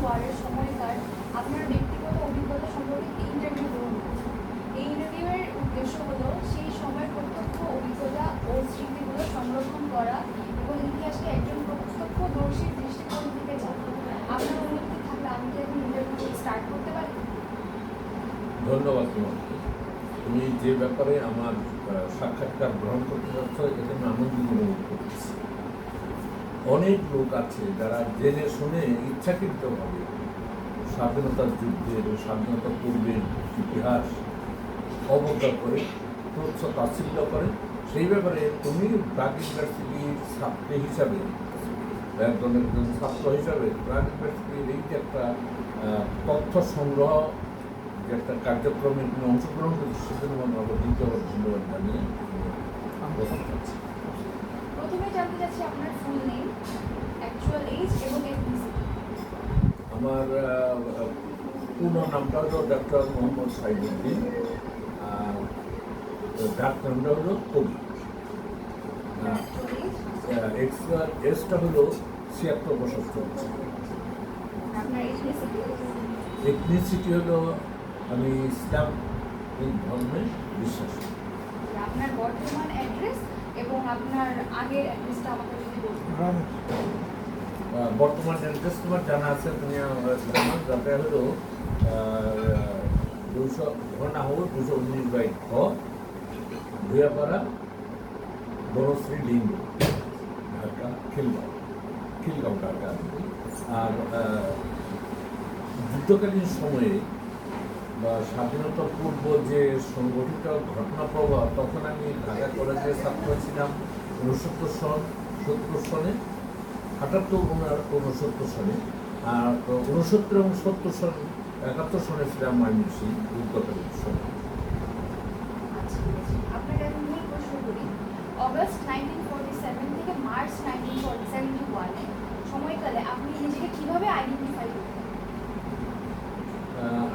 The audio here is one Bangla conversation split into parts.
ওয়ারের সময়কার আপনার ব্যক্তিগত অভিজ্ঞতা সম্পর্কে ইন্টারভিউ গ্রহণ করেছেন। এই ইন্টারভিউয়ের উদ্দেশ্য হলো সেই সময়ের প্রত্যক্ষ অভিজ্ঞতা ও স্মৃতিগুলো সংরক্ষণ করা এবং ইতিহাসকে একজন প্রত্যক্ষদর্শীর দৃষ্টিকোণ থেকে জানা। আপনার অনুমতি থাকলে আমি কি এখন ইন্টারভিউ স্টার্ট করতে পারি? ধন্যবাদ তোমাকে। তুমি যে ব্যাপারে আমার সাক্ষাৎকার গ্রহণ করতে যাচ্ছ এতে আমি আনন্দিত অনুভব করতেছি। অনেক লোক আছে যারা জেনে শুনে ইচ্ছাকৃতভাবে স্বাধীনতার যুদ্ধের ও স্বাধীনতা পূর্বের ইতিহাস অবজ্ঞা করে, তুচ্ছ তাচ্ছিল্য করে। সেই ব্যাপারে তুমি ব্র্যাক ইউনিভার্সিটির ছাত্রী হিসাবে, একজন ছাত্র হিসাবে ব্র্যাক ইউনিভার্সিটির এই যে একটা তথ্য সংগ্রহ যে একটা কার্যক্রমে তুমি অংশগ্রহণ করছি, সেজন্য আমরা দ্বিতীয়বার ধন্যবাদ জানিয়ে প্রথম চাচ্ছি। প্রথমে জানতে চাচ্ছি আপনার ফুল নেম, অ্যাকচুয়াল এজ এবং এথনিসিটি। আমার পূর্ণ নামটা হলো ডক্টর মোহাম্মদ সাইদুদ্দিন, আর ডাক নামটা হলো কবি। এক্সট্রা এজটা হলো ৭৬ বছর চলছে। আপনার এথনিসিটি? এথনিসিটি হলো আমি ইসলামিক ধর্মে বিশ্বাসী। আপনার বর্তমান অ্যাড্রেস এবং আপনার আগের অ্যাড্রেসটা আমাকে যদি বলতেন। বর্তমান অ্যাড্রেস তোমার জানা আছে, তুমি জানো, যাতে হলো 200 ঘটনা হলো 219/ঘ, ভুয়াপাড়া, বনশ্রী লিঙ্গ, ঢাকা, খিলগাঁও ঢাকা। আর যুদ্ধকালীন সময়ে বা স্বাধীনতা পূর্ব যে সংগঠিত ঘটনা প্রবাহ, তখন আমি ঢাকা কলেজের ছাত্র ছিলাম 69 সনে, 78-69 সনে, আর 69 এবং 70 সন, 71 সনে ছিলাম ময়মনসিংহ যুদ্ধকালীন সময়। আপনাকে আমি মূল প্রশ্ন করি, অগস্ট 1947 থেকে মার্চ 1971 সময়কালে আপনি নিজেকে কিভাবে আইডেন্টিফাই করতেন?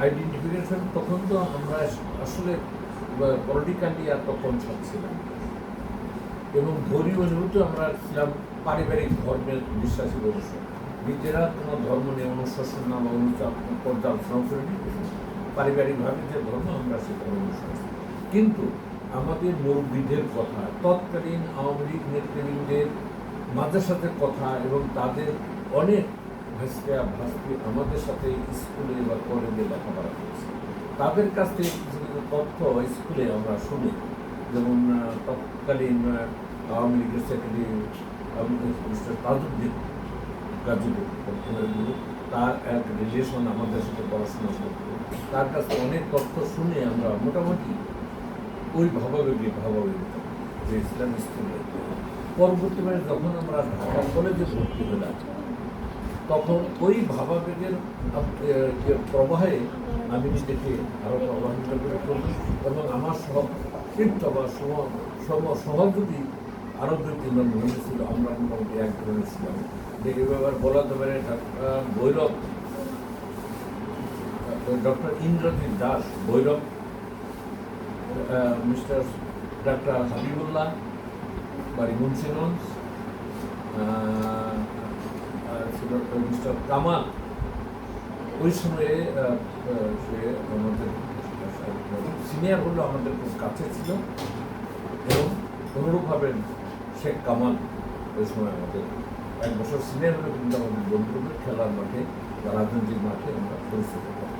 আইডেন্টিফিকেশন তখন তো আমরা আসলে পলিটিক্যালি আর তখন ছিলাম এবং ধর্মীয় অনুভূত আমরা ছিলাম পারিবারিক ধর্মের বিশ্বাসী অবশ্য। নিজেরা কোনো ধর্ম নিয়ে অনুশাসন না বা পর্যালোচনা করিনি, পারিবারিকভাবে যে ধর্ম আমরা সে ধর্ম অনুসরণ। কিন্তু আমাদের মুরব্বীদের কথা, তৎকালীন আওয়ামী লীগ নেতৃবৃন্দের মাঝে সাথে কথা এবং তাদের অনেক ভাস্তি আমাদের সাথে স্কুলে বা কলেজে লেখাপড়া করেছে, তাদের কাছ থেকে কিছু কিছু তথ্য স্কুলে আমরা শুনি। যেমন তৎকালীন আওয়ামী লীগের সেক্রেটারি মিস্টার তাজউদ্দিন গাজীপুর, তার এক রিলেশন আমাদের সাথে পড়াশোনা করত, তার কাছে অনেক তথ্য শুনে আমরা মোটামুটি ওই ভাবাবেগে যে ইসলাম স্কুলে। পরবর্তীকালে যখন আমরা ঢাকা কলেজে ভর্তি হলাম, তখন ওই ভাবাবেগের প্রবাহে আমি নিজেকে আরও প্রভাবিত করে তুলি এবং আমার সহকৃত বা সহযোগী আরও 2-3 জন মহিলা ছিল। আমরা মোটামুটি এক ধরনের ছিলাম। দেখে ব্যাপার বলা যেতে পারে Bhairab, doctor Indrajit Das Bhairab, mister doctor Habibullah বাড়ি মুন্সিগঞ্জ, ছিল মিস্টার কামাল। ওই সময়ে সে আমাদের সিনিয়র হলো, আমাদের খুব কাছে ছিল এবং অনুরূপভাবে শেখ কামাল ওই সময় আমাদের 1 বছর সিনিয়র হলে, কিন্তু আমাদের বন্ধুদের খেলার মাঠে বা রাজনৈতিক মাঠে আমরা পরিচিত করতাম।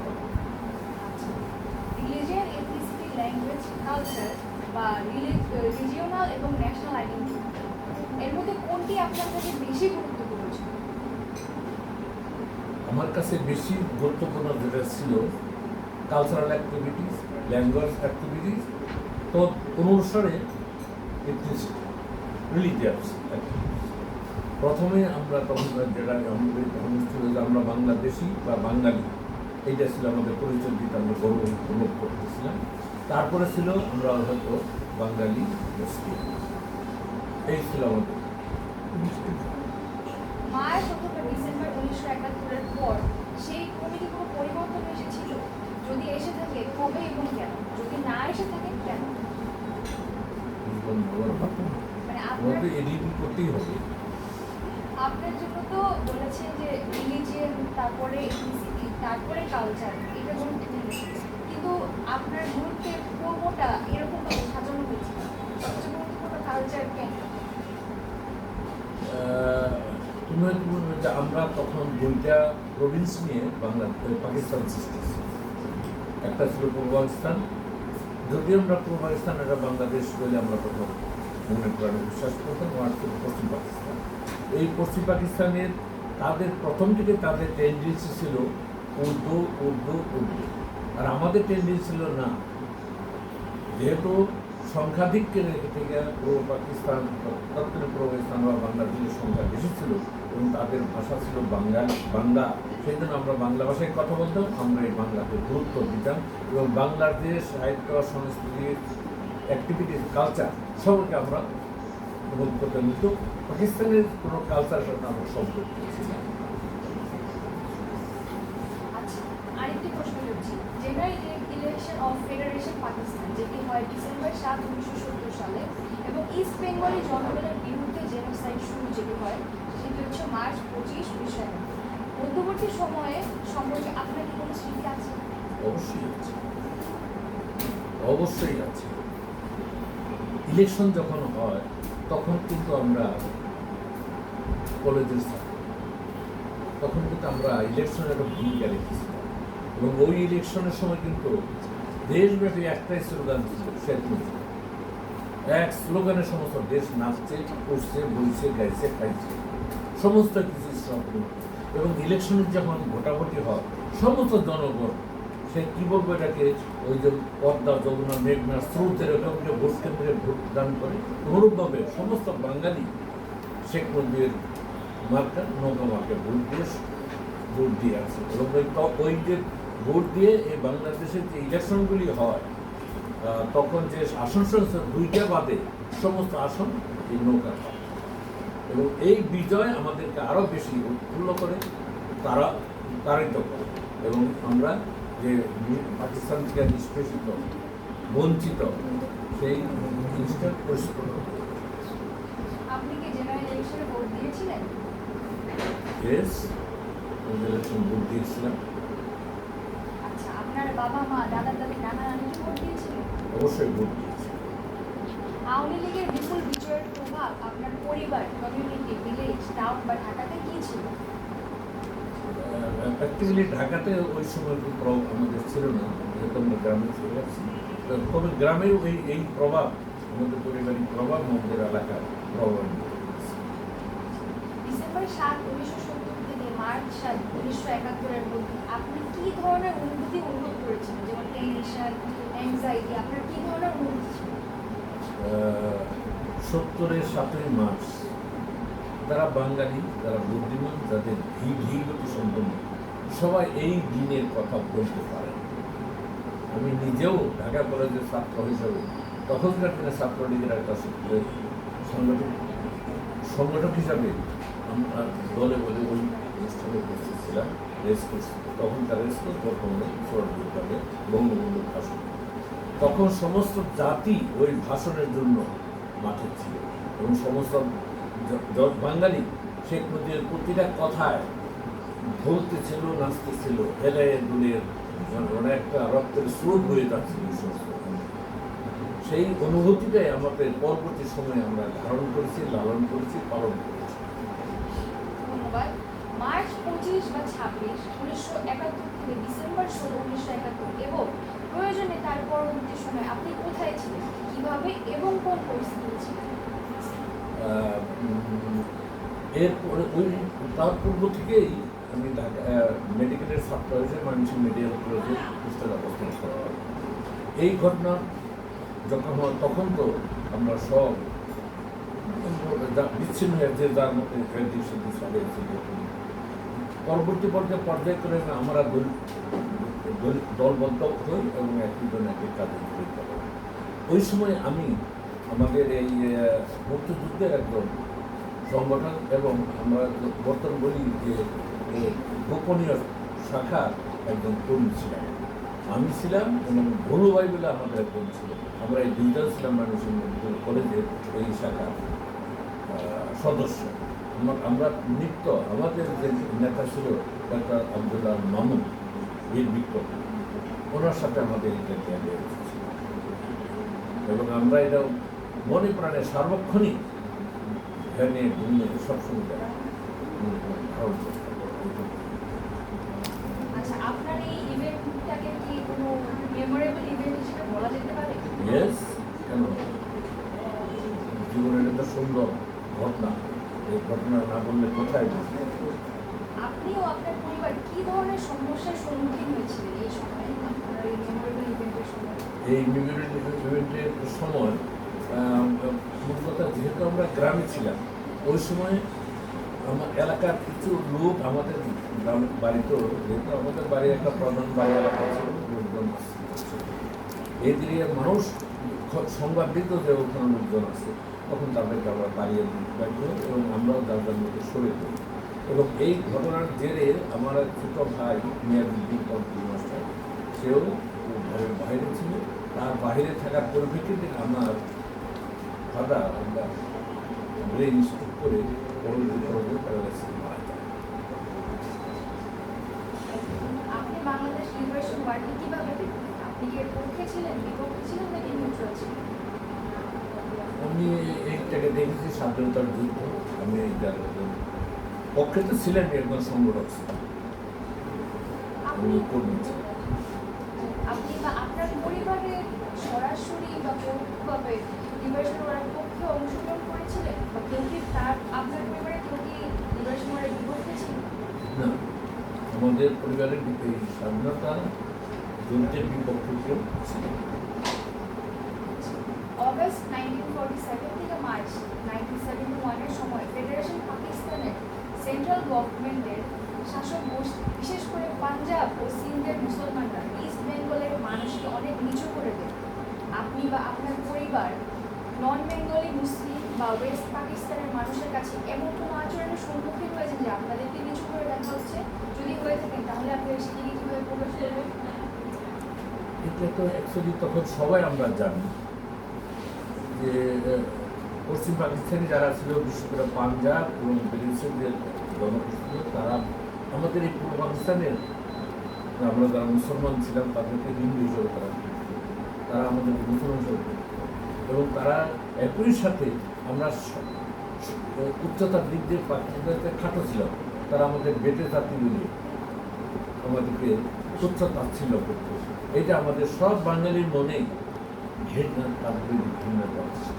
রিলিজিয়ন, এথনিসিটি, ল্যাঙ্গুয়েজ, কালচার বা রিজিওনাল এবং ন্যাশনাল আইডেন্টিটি, এর মধ্যে কোনটি আপনার কাছে বেশি গুরুত্বপূর্ণ ছিল? আমার কাছে বেশি গুরুত্বপূর্ণ যেটা ছিল কালচারাল অ্যাক্টিভিটিস, ল্যাঙ্গুয়েজ অ্যাক্টিভিটিস, তো অনুসারে এথনিসিটি, রিলিজিয়াস অ্যাক্টিভিটিস। প্রথমে আমরা তখন যেটা আমরা বাংলাদেশি বা বাঙালি, এইটা ছিল আমাদের পরিচয় দিতে আমরা গর্ব অনুভব করতেছিলাম। তারপরে ছিল আমরা হয়তো বাঙালি মুসলিম, এই ছিল আমাদের। মার্চ অথবা ডিসেম্বর 1971-এর পর সেই কমিটি কোনো পরিবর্তন এসেছিল? যদি এসে থাকে কবে এবং কেন? যদি না এসে থাকে কেন? আমাদের এডিট করতেই হবে। আপনার জন্য তো বলেছেন যে রিলিজিয়ন, তারপরে এথনিসিটি, তারপরে কালচার, এটা গুরুত্বপূর্ণ। কিন্তু আপনার গুরুত্বের পর্বটা এরকম ভাবে সাজানো হয়েছে, সবচেয়ে গুরুত্বপূর্ণ কালচার কেন? তুমি হয়তো বলবে যে আমরা তখন দুইটা প্রভিন্স নিয়ে পাকিস্তান সৃষ্টি ছিল। একটা ছিল পূর্ব পাকিস্তান, যদিও আমরা পূর্ব পাকিস্তান এটা বাংলাদেশ বলে আমরা প্রথম মনে প্রাণে বিশ্বাস করতাম, আর ছিল পশ্চিম পাকিস্তান। এই পশ্চিম পাকিস্তানের তাদের প্রথম থেকে তাদের টেন্ডেন্সি ছিল উর্দু উর্দু উর্দু, আর আমাদের টেন্ডেন্সি ছিল না, যেহেতু সংখ্যাধিক্যের থেকে পূর্ব পাকিস্তান, তৎকালীন পূর্ব পাকিস্তান বা বাংলাদেশের সংখ্যা বেশি ছিল এবং তাদের ভাষা ছিল বাংলা, সেই জন্য আমরা বাংলা ভাষায় কথা বলতাম, আমরা এই বাংলাকে গুরুত্ব দিতাম এবং বাংলার যে সাহিত্য, সংস্কৃতি, অ্যাক্টিভিটিস, কালচার সবকে আমরা উপভোগ করতাম। কিন্তু পাকিস্তানের কোনো কালচারের সাথে আমরা সম্পর্ক ছিলাম। আচ্ছা, আরেকটি প্রশ্ন করছি। General election of federation Pakistan, যেটি হয় ডিসেম্বর 7, 1970 সালে, এবং ইস্ট বেঙ্গলি জনগণের বিরুদ্ধে জেনোসাইড শুরু যেটি হয়, সেটি হচ্ছে মার্চ 25, 1991। মধ্যবর্তী সময়ে সম্পর্কে আপনার কি কোনো স্মৃতি আছে? অবশ্যই আছে, অবশ্যই আছে। ইলেকশন যখন হয় তখন কিন্তু আমরা কলেজের ছাত্র, তখন কিন্তু আমরা ইলেকশনের একটা ভূমিকা রেখেছিলাম এবং ওই ইলেকশনের সময় কিন্তু দেশব্যাপী একটাই স্লোগান ছিল, শেখ মুজিব। এক স্লোগানে সমস্ত দেশ নাচছে, উঠছে, বলছে, গাইছে, খাইছে, সমস্ত কিছু স্বপ্ন। এবং ইলেকশনের যখন ভোটাভুটি হয় সমস্ত জনগণ, সে কী বলবো এটাকে, ওই যে পদ্মা, যমুনা, মেঘনা স্রোতের এরকমকে ভোট কেন্দ্রে ভোট দান করে, অনুরূপভাবে সমস্ত বাঙালি শেখ মুজিবের মার্কা নৌকা মার্কে ভোট দিয়ে আছে। এবং ওই যে ভোট দিয়ে এই বাংলাদেশের যে ইলেকশনগুলি হয় তখন যে আসন সংখ্যা দুইটা বাদে সমস্ত আসন এই নৌকা হয় এবং এই বিজয় আমাদেরকে আরও বেশি উৎফুল্ল করে, তারিত করে এবং আমরা যে পাকিস্তান থেকে নিষ্পেষিত, বঞ্চিত, সেই জিনিসটা পরিষ্কার হবে। আপনি কি জেনারেল ইলেকশনে ভোট দিয়েছিলেন? ইয়েস, ইলেকশন ভোট দিয়েছিলাম। আচ্ছা, আপনার বাবা মা, দাদা দাদি, নানা নানি কি ভোট দিয়েছিলেন? অবশ্যই ভোট দিয়েছি। আওয়ামী লীগের বিপুল বিজয়ের প্রভাব আপনার পরিবার, কমিউনিটি, ভিলেজ, টাউন বা ঢাকাতে কি ছিল? অ্যাকচুয়ালি ঢাকাতে ওই সময় কোনো প্রভাব আমাদের ছিল না, যেহেতু আমরা গ্রামে চলে যাচ্ছি। তবে গ্রামেও এই প্রভাব, আমাদের পারিবারিক প্রভাব আমাদের এলাকার প্রভাব। ডিসেম্বর 7, 1970 থেকে মার্চ 7, 1971 মধ্যে আপনি কি ধরনের অনুভূতি অনুভব করেছিলেন? যেমন টেনশন, অ্যাংজাইটি, আপনার কি ধরনের অনুভূতি ছিল? 70-এর 7ই মার্চ, যারা বাঙালি, যারা বুদ্ধিমান, যাদের ধীগতি সম্পন্ন, সবাই এই দিনের কথা বলতে পারে। আমি নিজেও ঢাকা কলেজের ছাত্র হিসাবে তখনকার দিনে ছাত্রলীগের একটা সংগঠক হিসাবে আমরা দলে বলে ওই অনুষ্ঠানে উপস্থিত ছিলাম। রেস করছি, তখনকার রেস কোর্স, বর্তমানে সরকারি বঙ্গবন্ধুর ভাষণ। তখন সমস্ত জাতি ওই ভাষণের জন্য মাঠে ছিল এবং সমস্ত বাঙালি শেখ মুজিবের প্রতিটা কথায় বলতেছিল, নাচতেছিল, হেলায় দুলের একটা রক্তের স্রোত বয়ে যাচ্ছিল। সেই অনুভূতিটাই আমাদের পরবর্তী সময়ে আমরা ধারণ করেছি, লালন করেছি, পালন করেছি। ধন্যবাদ। মার্চ 25 বা 26, 1971 থেকে ডিসেম্বর 16, 1971 এবং প্রয়োজনে তার পরবর্তী সময় আপনি কোথায় ছিলেন, কিভাবে এবং কোন পরিস্থিতি ছিলেন? এরপরে তার পূর্ব থেকেই আমি ঢাকা মেডিকেলের ছাত্র হিসেবে ময়মনসিংহ মেডিকেল কলেজে পুস্তক অবস্থান করা হয়। এই ঘটনা যখন হয় তখন তো আমরা সব বিচ্ছিন্ন হয়ে যে যার মধ্যে চালিয়েছিল। পরবর্তী পর্যায়ক্রমে আমরা দলবদ্ধ হই এবং একজন এক কাজে জড়িত হই। ওই সময় আমি আমাদের এই মুক্তিযুদ্ধের একজন সংগঠন এবং আমরা বর্তমান বলি যে গোপনীয় শাখার একজন কর্মী ছিলাম। আমি ছিলাম এবং ভুলু ভাই বলে আমাদের একজন ছিল। আমরা এই দুইজন ছিলাম মানুষের কলেজের এই শাখার সদস্য। আমরা নিত্য আমাদের যে নেতা ছিল ডাক্তার আব্দুল্লাহ মামুন বীর বিক্রম, ওনার সাথে আমাদের এটা ক্যাম্পে এসেছিল এবং আমরা এটা মনে প্রাণে সার্বক্ষণিক ধ্যানে ঘুমিয়ে সবসময় ধারণ করতাম। আচ্ছা, আপনার এই ইভেন্টটাকে কি কোনো মেমোরেবল ইভেন্ট হিসেবে বলা যেতে পারে? ইয়েস, কেন জীবনের একটা সুন্দর ঘটনা, এই ঘটনা না বললে কোথায় বলবো? আপনি ও আপনার পরিবার কি ধরনের সমস্যার সম্মুখীন হয়েছিলেন এই সময়, আপনার এই মেমোরেবল ইভেন্টের সময়? এই ইভেন্টের সময় মূল কথা, যেহেতু আমরা গ্রামে ছিলাম ওই সময় আমার এলাকার কিছু লোক আমাদের গ্রাম বাড়িতেও, যেহেতু আমাদের বাড়ি একটা প্রধান বাড়ি এলাকা ছিল, লোকজন ছিল। এই দিকে মানুষ সংবাদ দিত যে ওখানে লোকজন আছে, তখন তাদেরকে আমরা বাড়িয়ে দিতে এবং আমরাও যার মধ্যে সরে দিই। এবং এই ঘটনার জেরে আমার এক ছোট ভাই মিয়াজুদ্দিন কন্ট্রি মাস্টার, সেও ঘরের বাইরে ছিল। তার বাইরে থাকার পরিপ্রেক্ষিতে আমার ফাদার আমরা ব্রেন স্ট্রোক করে প্যারালাইসিস মারা যায়। আপনি বাংলাদেশ লিবারেশন ওয়ারকে কিভাবে দেখতেন? আপনি কি এর পক্ষে ছিলেন, বিপক্ষে ছিলেন নাকি নিউট্রাল ছিলেন? আমি এইটাকে দেখেছি স্বাধীনতার যুদ্ধ। আমি এইটার পক্ষে তো ছিলেন, একজন সংগঠক ছিলেন, আপনি কর্মী ছিলেন। আপনি বা আপনার পরিবারের সরাসরি বা পরোক্ষভাবে লিবারেশন ওয়ারের পক্ষে অংশগ্রহণ করেছিলেন, বা কেউ কি তার আপনার পরিবারে কেউ কি লিবারেশন ওয়ারের বিপক্ষে ছিল? না, আমাদের পরিবারের এই স্বাধীনতা যুদ্ধের বিপক্ষে কেউ ছিল না। অগস্ট 1947 থেকে মার্চ 1971 এর সময় ফেডারেশন পাকিস্তানের সেন্ট্রাল গভর্নমেন্টের শাসক গোষ্ঠী, বিশেষ করে পাঞ্জাব ও সিন্ধের মুসলমানরা ইস্ট বেঙ্গলের মানুষকে অনেক নিচু করে দেন। আপনি বা আপনার পরিবার নন বেঙ্গলি মুসলিম বা ওয়েস্ট পাকিস্তানের মানুষের কাছে এমন কোনো আচরণের সম্মুখীন হয়েছেন যে আপনাদেরকে নিচু করে দেখা হচ্ছে? যদি হয়ে থাকেন তাহলে আপনি সেটিকে কীভাবে প্রকাশ করবেন? এটা তো অ্যাকচুয়ালি তখন সবাই আমরা জানি যে পশ্চিম পাকিস্তানি যারা ছিল, বিশেষ করে পাঞ্জাব এবং ব্রিটিশের যে জনগোষ্ঠী, তারা আমাদের এই পূর্ব পাকিস্তানের আমরা যারা মুসলমান ছিলাম তাদেরকে হিন্দু হিসেবে তারা আমাদেরকে মুসলমান হিসেবে দেখত। এবং তারা একই সাথে আমরা উচ্চতার দিক দিয়ে পাকিস্তানিতে খাটো ছিলাম, তারা আমাদের বেটে জাতি মিলিয়ে আমাদেরকে তুচ্ছ তাচ্ছিল্য করত। এটা আমাদের সব বাঙালির মনে ঘৃণা, তাদের ঘৃণাটা আছে।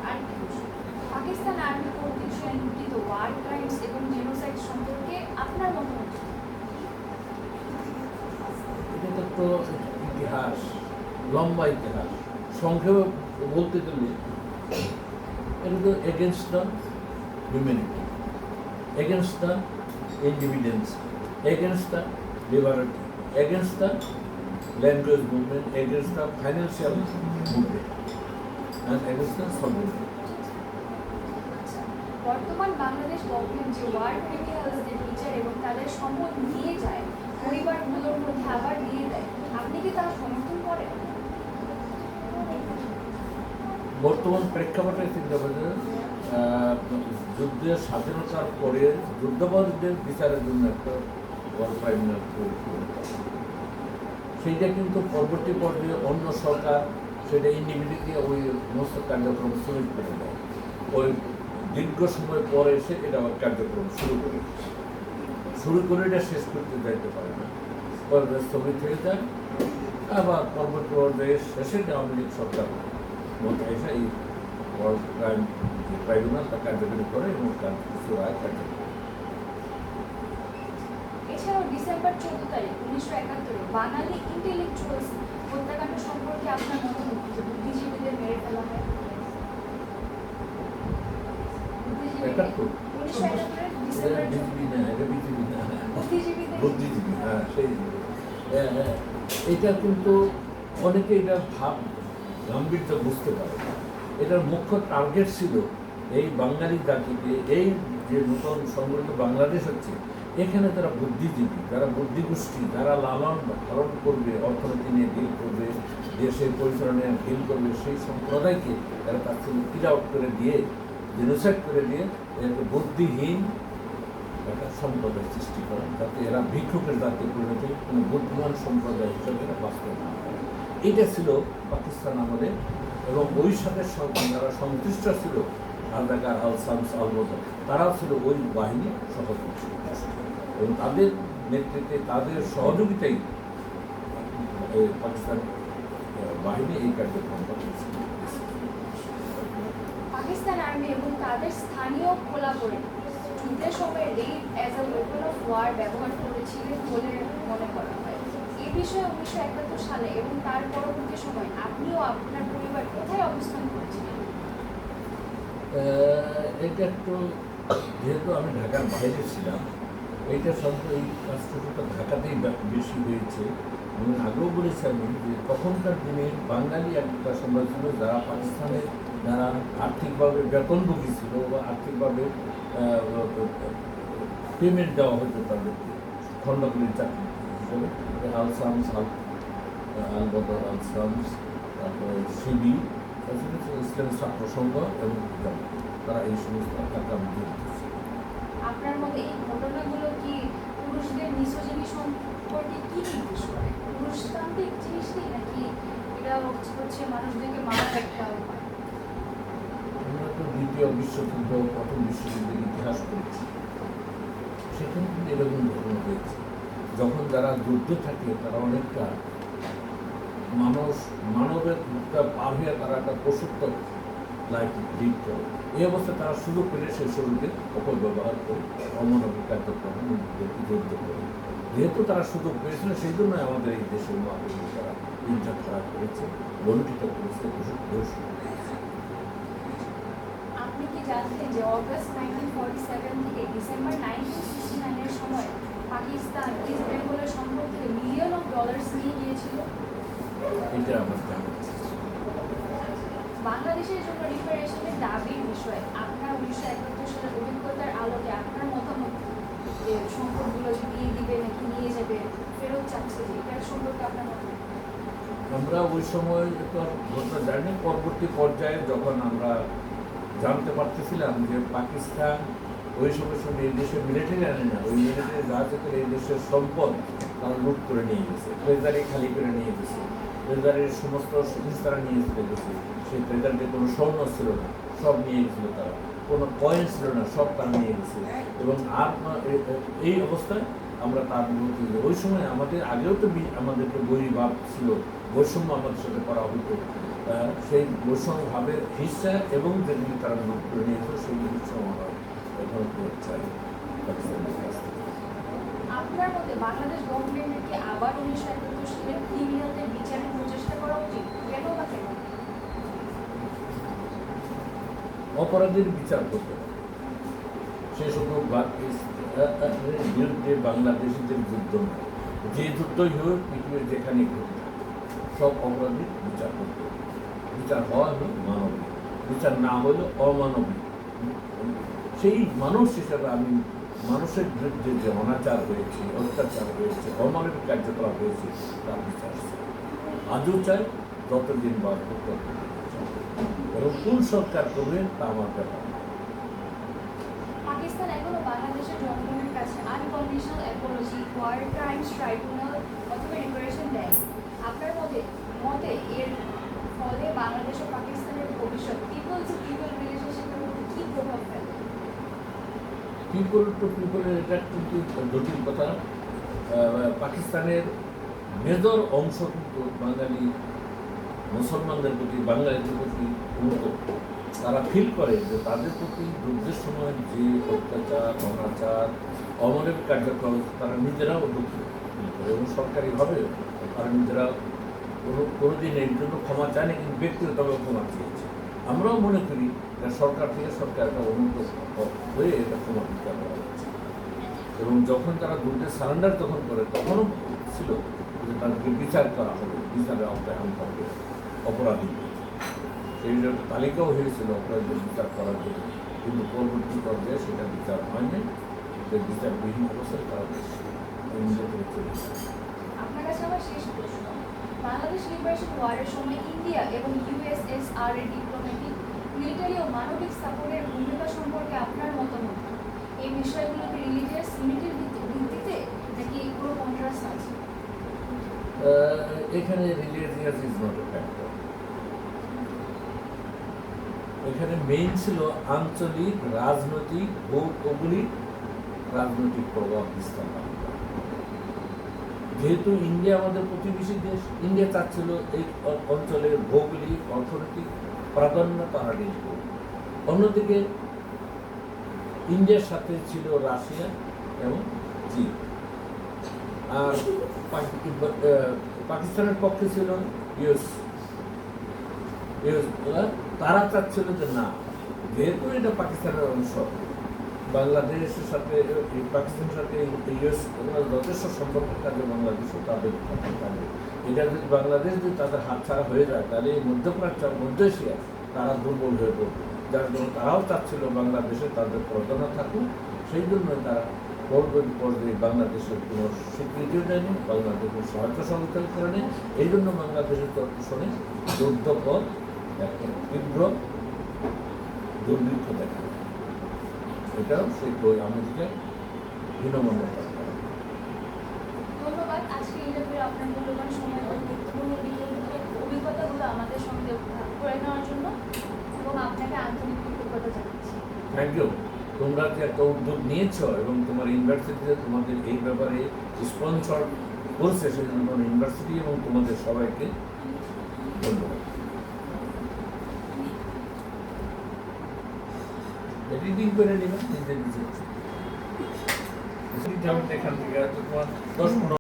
আর পাকিস্তান আর্মি কর্তৃক সংঘটিত ওয়ার ক্রাইমস এবং জেনোসাইড সম্পর্কে আপনার মতামত কি? এটা তো ইতিহাস, লম্বা ইতিহাস। সংক্ষেপে বলতে গেলে এটা তো against the humanity, against the independence, against the liberty, against the language movement, against the financial movement and against the solidarity. বর্তমান বাংলাদেশ গভর্নমেন্ট যে ওয়ার ক্রিমিনালসদের বিচার এবং তাদের সম্পদ নিয়ে যায় পরিবারগুলোর মধ্যে আবার দিয়ে দেয়, আপনি কি তা সমর্থন করেন? বর্তমান প্রেক্ষাপটে চিন্তা করে যুদ্ধের স্বাধীনতার পরে যুদ্ধাপরাধীদের বিচারের জন্য একটা ওয়ার ট্রাইব্যুনাল তৈরি করে, সেইটা কিন্তু পরবর্তী পর্যায়ে অন্য সরকার সেটা ইন্ডিভিজুয়ালি ওই সমস্ত কার্যক্রম শুরু করে দেয়। ওই দীর্ঘ সময় পরে এসে এটা আবার কার্যক্রম শুরু করে এটা শেষ করতে যাইতে পারে না, পরে স্থগিত হয়ে যায়। আবার পরবর্তী পর্যায়ে শেষে আওয়ামী লীগ সরকার মধ্যে এসে এই ওয়ার্ল্ড ক্রাইম ট্রাইব্যুনাল তা কার্যকরী করে এবং তার কিছু রায় কার্যকরী। এছাড়াও ডিসেম্বর 14 তারিখ 1971 বাঙালি ইন্টেলেকচুয়ালস হত্যাকাণ্ড সম্পর্কে আপনার মতামত কি? বুদ্ধিজীবীদের মেরে ফেলা হয়। একাত্তর 1971 ডিসেম্বর 14 বুদ্ধিজীবীদের বুদ্ধিজীবী, হ্যাঁ সেই এটা কিন্তু অনেকে এটা ভাব গাম্ভীর্য বুঝতে পারে না। এটার মুখ্য টার্গেট ছিল এই বাঙালি জাতিকে, এই যে নতুন সংগঠিত বাংলাদেশ হচ্ছে, এখানে তারা বুদ্ধিজীবী, যারা বুদ্ধিগোষ্ঠী, যারা লালন পালন করবে, অর্থনীতি নিয়ে ডিল করবে, দেশের পরিচালনা নিয়ে ডিল করবে, সেই সম্প্রদায়কে তারা তার থেকে কিল আউট করে দিয়ে জেনোসাইড করে দিয়ে একে বুদ্ধিহীন একটা সম্প্রদায় সৃষ্টি করা, যাতে এরা ভিক্ষুকের জাতি পরিণত কোনো বুদ্ধিমান সম্প্রদায় হিসেবে এরা বাস্তব না করে। এটা ছিল পাকিস্তান আমলে, এবং ওই সাথে যারা সংশ্লিষ্ট ছিল রাজাকার আল শামস আল বদর, তারাও ছিল ওই বাহিনী সহযোগী, এবং তাদের নেতৃত্বে তাদের সহযোগিতাই পাকিস্তান বাহিনী এই কার্যক্রমটা করেছিল। পাকিস্তান আর্মি এবং তাদের স্থানীয় কোলাবোরে যুদ্ধের সময় rape as a weapon of war ব্যবহার করেছিলেন বলে মনে করা হয়। এই বিষয়ে 1971 সালে এবং তার পরবর্তী সময় আপনিও আপনার পরিবার কোথায় অবস্থান করেছিলেন? এটা একটু, যেহেতু আমি ঢাকার বাইরে ছিলাম, এইটা সম্ভব এই কাজটা ঢাকাতেই বেশি হয়েছে। আমি আগেও বলেছি আমি যে তখনকার দিনে বাঙালি একটা সম্প্রদায় ছিল যারা পাকিস্তানের, যারা আর্থিকভাবে বেতনভোগী ছিল বা আর্থিকভাবে পেমেন্ট দেওয়া হতো তাদেরকে খণ্ডগুলির চাকরি হিসেবে, আল শামস আল বদর আল শামস, তারপরে শিবি, ইসলামী ছাত্র সংঘ এবং তারা এই সমস্ত টাকা দিয়েছে। আপনার মতে এই ঘটনাগুলো কি পুরুষদের মিsogyny সম্পর্কে কি নির্দেশ করে? পুরুষতান্ত্রিক জিনিসটি নাকি এটা হচ্ছে মানুষদেরকে মারার একটা উপায়? আমরা তো দ্বিতীয় বিশ্বযুদ্ধ, প্রথম বিশ্বযুদ্ধের ইতিহাস পড়েছি, সেখানে কিন্তু এরকম ঘটনা হয়েছে। যখন যারা যুদ্ধে থাকে তারা অনেকটা মানবের পার হয়ে তারা একটা পশুত্ব লাইফ লিড করে। এই অবস্থায় তারা সুযোগ পেলে সেই শরীরের অপব্যবহার করে অমানবিক কার্যক্রমে নিজেদেরকে জড়িত করে। যেহেতু তারা সুযোগ পেয়েছিল, সেই জন্য আমাদের এই দেশের মানুষ তারা ইনজার খারাপ করেছে, লঞ্চিত করেছে, করেছে। আপনি কি জানতেন যে অগাস্ট 1947 থেকে ডিসেম্বর 1969 এর সময় পাকিস্তান ইস্ট বেঙ্গলের সম্পদ থেকে মিলিয়ন অফ ডলার্স নিয়ে গিয়েছিল? এটা আমার জানা আছে। বাংলাদেশের জন্য রিপারেশনের দাবির বিষয়ে আপনার 1971 সালের অভিজ্ঞতার আলোকে আপনার মতামত, যে সম্পদগুলো যে দিয়ে দিবে নাকি নিয়ে যাবে, ফেরত চাচ্ছে, যে এটার সম্পর্কে আপনার মতামত? আমরা ওই সময় তো আর ঘটনা জানি, পরবর্তী পর্যায়ে যখন আমরা জানতে পারতেছিলাম যে পাকিস্তান ওই সময় সঙ্গে এই দেশের মিলিটারি আনে না, ওই মিলিটারি জাহাজে করে এই দেশের সম্পদ তারা লুট করে নিয়ে গেছে, ট্রেজারি খালি করে নিয়ে গেছে, ট্রেজারির সমস্ত জিনিস তারা নিয়ে চলে গেছে। সেই ট্রেজারিতে কোনো স্বর্ণ ছিল না, সব নিয়ে গেছিলো তারা, কোনো কয়েন ছিল না, সব তারা নিয়ে গেছে। এবং আর এই অবস্থায় আমরা তার বিরুদ্ধে, ওই সময় আমাদের আগেও তো আমাদেরকে বহির্ভাব ছিল, বৈষম্য আমাদের সাথে করা হতো। সেই বৈষম্যভাবের হিসা এবং যেগুলি তারা নোট করে নিয়েছিল সেগুলি সমাধান এখন চাই পাকিস্তানের কাছ থেকে। আপনার মতে বাংলাদেশ গভর্নমেন্টের কি আবার 1971 সালের ক্রিমিনালদের বিচারের প্রচেষ্টা করা উচিত? কেন বা কেন? অপরাধীর বিচার করতে হবে। সে শুধু বিরুদ্ধে বাংলাদেশিদের যুদ্ধ নয়, যে যুদ্ধই হোক পৃথিবীর যেখানেই ঘটে সব অপরাধীর বিচার করতে হবে। বিচার হওয়া হলো মানবিক, বিচার না হলে অমানবিক। সেই মানুষ হিসাবে আমি মানুষের বিরুদ্ধে যে অনাচার হয়েছে, অত্যাচার হয়েছে, অমানবিক কার্যকলাপ হয়েছে তার বিচার চাই, আজও চাই, যতদিন বাদ করতে এবং কোন সরকার করবে তা আমার ব্যাপার। পাকিস্তান এখনো বাংলাদেশের জনগণের কাছে unconditional apology, war crimes tribunal অথবা রিপারেশন দেয়। আপনার মতে এর ফলে বাংলাদেশ ও পাকিস্তানের ভবিষ্যৎ পিপল টু পিপল রিলেশনশিপের মধ্যে কী প্রভাব ফেলে? পিপল টু পিপলের এটা কিন্তু জটিল কথা। পাকিস্তানের মেজর অংশ কিন্তু বাঙালি মুসলমানদের প্রতি, বাঙালিদের প্রতি অনুতপ্ত। তারা ফিল করে যে তাদের প্রতি যুদ্ধের সময় যে অত্যাচার, অনাচার, অমানবিক কার্যক্রম তারা নিজেরাও দুঃখ ফিল করে, এবং সরকারিভাবে তারা নিজেরা কোনোদিন এর জন্য ক্ষমা চায়নি, কিন্তু ব্যক্তিগতভাবে ক্ষমা চেয়েছে। আমরাও মনে করি যে সরকার থেকে সরকার একটা উন্নত হয়ে এটা ক্ষমা বিচার করা হচ্ছে। এবং যখন তারা যুদ্ধে সারেন্ডার যখন করে তখনও ছিল যে তাদেরকে বিচার করা হবে, বিচারের আওতায় আনতে হবে অপরাধী। সেই জন্য তালিকাও হয়েছিল অপরাধীদের বিচার করার জন্য, কিন্তু পরবর্তী পর্যায়ে সেটা বিচার হয়নি। যে বিচারবিহীন অবস্থায় তারা নিজে করে চলেছে। আপনার কাছে আমার শেষ প্রশ্ন, বাংলাদেশ লিবারেশন ওয়ারের সময় ইন্ডিয়া এবং ইউএসএসআর এর ডিপ্লোম্যাটিক মিলিটারি ও মানবিক সাপোর্টের ভূমিকা সম্পর্কে আপনার মতামত কি? এই বিষয়গুলোকে রিলিজিয়াস ইউনিটির ভিত্তিতে নাকি পুরো কন্ট্রাস্ট আছে? এখানে religious is not a factor. এখানে মেইন ছিল আঞ্চলিক রাজনৈতিক ভৌগোলিক রাজনৈতিক প্রভাব বিস্তার করা। যেহেতু ইন্ডিয়া আমাদের প্রতিবেশী দেশ, ইন্ডিয়া চাচ্ছিল এই অঞ্চলের ভৌগোলিক অর্থনৈতিক প্রাধান্য তারা নিয়ে। অন্যদিকে ইন্ডিয়ার সাথে ছিল রাশিয়া এবং চীন, আর পাকিস্তানের পক্ষে ছিল ইউএস। তারা চাচ্ছিল যে না, যেহেতু এটা পাকিস্তানের অংশ, বাংলাদেশের সাথে পাকিস্তানের সাথে ইউএস যথেষ্ট সম্পর্কের কাজে বাংলাদেশও তাদের থাকবে। এটা যদি বাংলাদেশ যদি তাদের হাতছাড়া হয়ে যায়, তাহলে এই মধ্যপ্রাচ্য মধ্য এশিয়া তারা দুর্বল হয়ে পড়বে। যার জন্য তারাও চাচ্ছিল বাংলাদেশে তাদের প্রাধান্য থাকুক। সেই জন্য তারা পর্যায়ে বাংলাদেশের কোনো স্বীকৃতিও দেয়নি, বাংলাদেশের সহায়তা সহযোগিতা করেনি। এই জন্য বাংলাদেশের তৎক্ষণে যুদ্ধপথ একটা তীব্র দুর্ভিক্ষ দেখা যায়। এটাও সেই আমেরিকার হীনমন্যতা। ধন্যবাদ। আজকে ইন্টারভিউ আপনার মূল্যবান সময় ও গুরুত্বপূর্ণ অভিজ্ঞতাগুলো আমাদের সঙ্গে ভাগ করে নেওয়ার জন্য এবং আপনাকে আন্তরিক কৃতজ্ঞতা জানাচ্ছি। Thank you. তোমরা যে একটা উদ্যোগ নিয়েছ এবং তোমার ইউনিভার্সিটিতে তোমাদের এই ব্যাপারে স্পন্সর করছে, সেজন্য ইউনিভার্সিটি এবং তোমাদের সবাইকে ধন্যবাদ। এডিটিং করে নেবেন নিজের নিজের। এখান থেকে তোমার 10-15